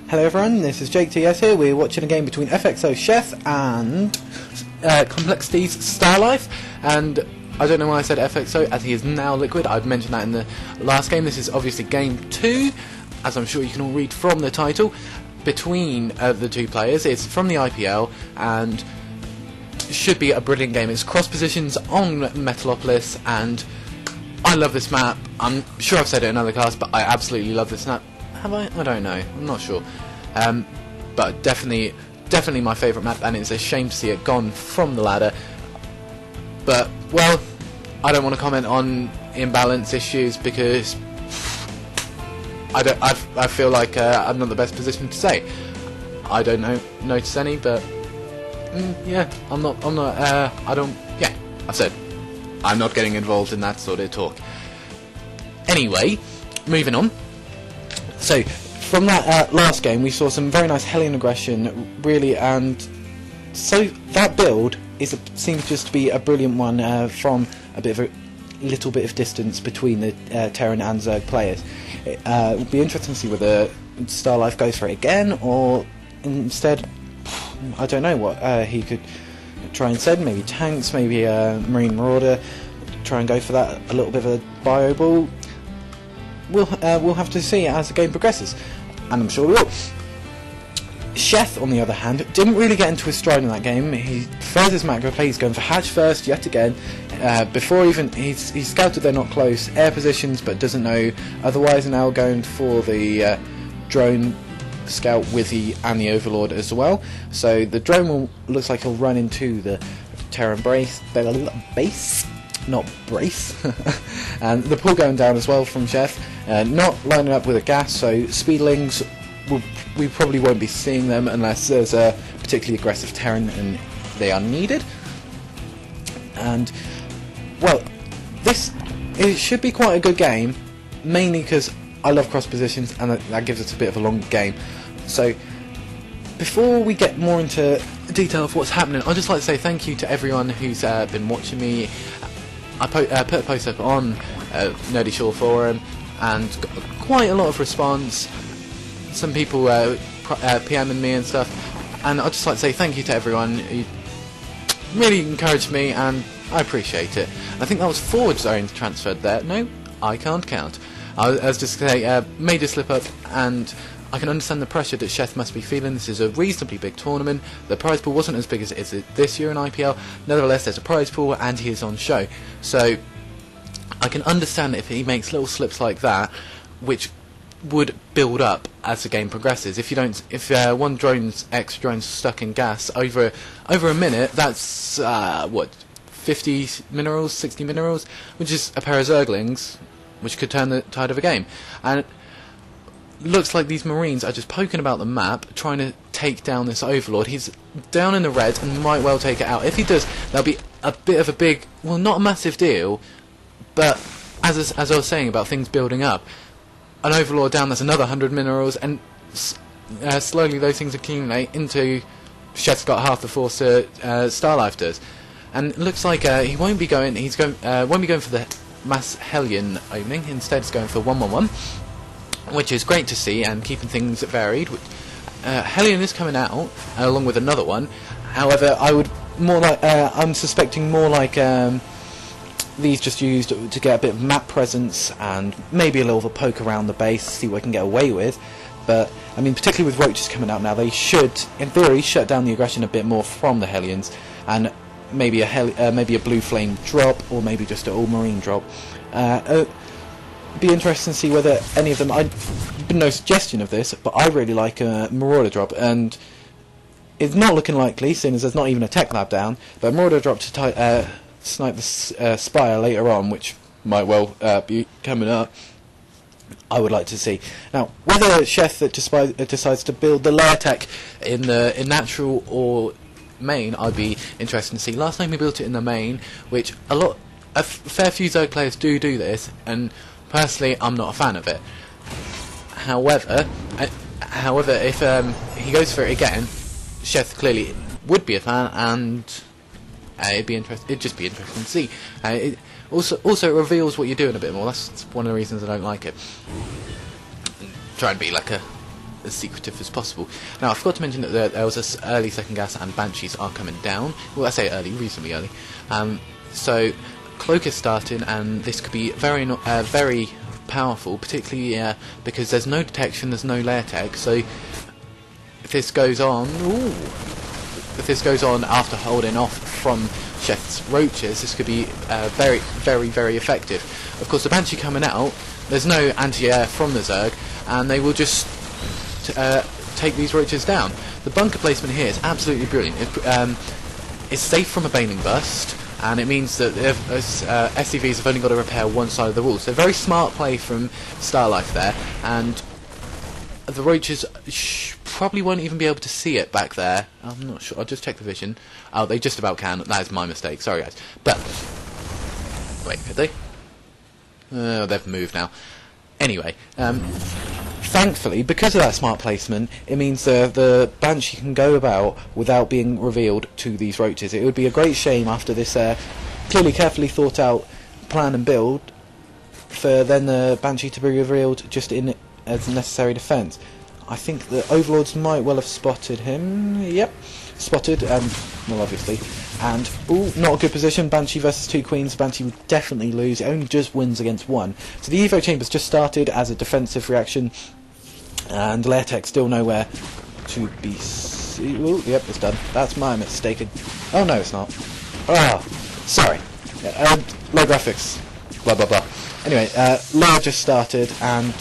Hello everyone, this is ZvT here. We're watching a game between FXO Sheth and Col.steak's Stalife, and I don't know why I said FXO, as he is now liquid. I've mentioned that in the last game. This is obviously game 2, as I'm sure you can all read from the title, between the two players. It's from the IPL, and should be a brilliant game. It's cross positions on Metalopolis, and I love this map. I'm sure I've said it in other class, but I absolutely love this map. Have I? I don't know. I'm not sure. But definitely my favourite map, and it's a shame to see it gone from the ladder. But, well, I don't want to comment on imbalance issues because I feel like I'm not the best position to say. I don't notice any, but yeah, I've said I'm not getting involved in that sort of talk. Anyway, moving on. So, from that last game, we saw some very nice Hellion aggression, really, and so that build seems just to be a brilliant one from a little bit of distance between the Terran and Zerg players. It would be interesting to see whether Stalife goes for it again, or instead, I don't know what he could try instead. Maybe tanks, maybe Marine Marauder. Try and go for that, a little bit of a bio ball. We'll have to see as the game progresses, and I'm sure we will. Sheth, on the other hand, didn't really get into his stride in that game. He prefers his macro play. He's going for hatch first yet again. Before even he's scouted they're not close air positions, but doesn't know otherwise. Now going for the drone scout with and the Overlord as well. So the drone looks like he'll run into the Terran base. Not brace. And the pull going down as well from Sheth, not lining up with a gas, so speedlings we probably won't be seeing them unless there's a particularly aggressive Terran and they are needed. And well, it should be quite a good game, mainly because I love cross positions and that gives us a bit of a long game. So before we get more into detail of what's happening, I'd just like to say thank you to everyone who's been watching me. I put a post up on Nerdy Shore Forum and got quite a lot of response. Some people PMing me and stuff, and I'd just like to say thank you to everyone. You really encouraged me, and I appreciate it. And I think that was forward zone transferred there. No, I can't count. I was just going to say, major slip up, and I can understand the pressure that Sheth must be feeling. This is a reasonably big tournament. The prize pool wasn't as big as it is this year in IPL. Nevertheless, there's a prize pool, and he is on show. So I can understand if he makes little slips like that, which would build up as the game progresses. If one extra drone's stuck in gas over a minute, that's what, 50 minerals, 60 minerals, which is a pair of Zerglings, which could turn the tide of a game. And looks like these Marines are just poking about the map, trying to take down this Overlord. He's down in the red and might well take it out. If he does, that'll be a bit of a big, well, not a massive deal, but as I was saying about things building up, an Overlord down, that's another 100 minerals, and slowly those things accumulate into Sheth's got half the force Stalife does. And it looks like he won't be going for the mass Hellion opening. Instead, he's going for 1-1-1. Which is great to see, and keeping things varied. Hellion is coming out along with another one. However, I'm suspecting more like these just used to get a bit of map presence and maybe a little of a poke around the base, see what I can get away with. But I mean, particularly with roaches coming out now, they should, in theory, shut down the aggression a bit more from the Hellions, and maybe a blue flame drop, or maybe just an all marine drop. Be interesting to see whether any of them. I've been no suggestion of this, but I really like a Marauder drop, and it's not looking likely, seeing as there's not even a tech lab down. But a Marauder drop to snipe the Spire later on, which might well be coming up, I would like to see. Now, whether Sheth decides to build the layer tech in natural or main, I'd be interested to see. Last time he built it in the main, which a fair few Zerg players do this, and personally, I'm not a fan of it. However, if he goes for it again, Sheth clearly would be a fan, and it'd just be interesting to see. It also reveals what you're doing a bit more. That's one of the reasons I don't like it. Try and be like a as secretive as possible. Now I forgot to mention that there was this early second gas and banshees are coming down. Well, I say early, reasonably early. So cloak is starting, and this could be very powerful, particularly because there's no detection, there's no lair tech. So if this goes on, after holding off from Sheth's roaches, this could be very effective. Of course, the banshee coming out, there's no anti-air from the Zerg, and they will just take these roaches down. The bunker placement here is absolutely brilliant. It's safe from a baneling burst, and it means that SCVs have only got to repair one side of the wall. So very smart play from Starlife there, and the roaches probably won't even be able to see it back there. I'm not sure. I'll just check the vision. Oh, they just about can. That is my mistake. Sorry, guys. But wait, could they? Oh, they've moved now. Anyway, thankfully, because of that smart placement, it means the Banshee can go about without being revealed to these roaches. It would be a great shame after this clearly carefully thought out plan and build for then the Banshee to be revealed just in as necessary defence. I think the Overlords might well have spotted him. Yep, spotted, well obviously. And, ooh, not a good position. Banshee versus 2 queens. Banshee would definitely lose. It only just wins against 1. So the Evo Chamber's just started as a defensive reaction. And lair tech still nowhere to be seen. Ooh, yep, it's done. That's my mistake. Oh no, it's not. Ah, sorry. Low graphics. Blah blah blah. Anyway, lair just started, and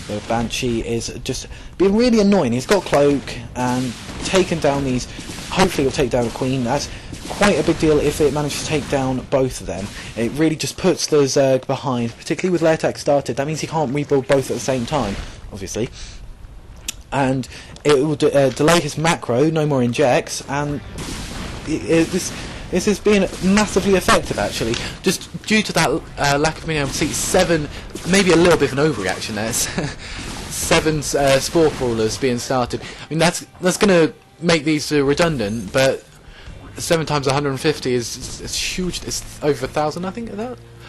the Banshee is just being really annoying. He's got cloak and taken down these. Hopefully he'll take down a queen. That's quite a big deal if it manages to take down both of them. It really just puts the Zerg behind, particularly with lair tech started. That means he can't rebuild both at the same time, obviously. And it will delay his macro, no more injects, and this has been massively effective, actually. Just due to that lack of being able to see 7, maybe a little bit of an overreaction there. 7 spore crawlers being started. I mean, that's going to make these redundant, but 7 times 150 is huge. It's over 1,000, I think.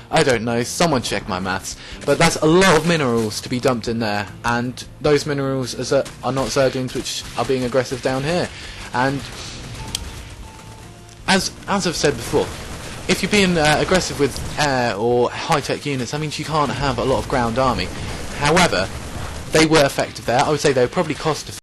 I don't know. Someone check my maths. But that's a lot of minerals to be dumped in there, and those minerals are not Zerglings, which are being aggressive down here. And as I've said before, if you're being aggressive with air or high-tech units, that means you can't have a lot of ground army. However, they were effective there. I would say they were probably cost-effective.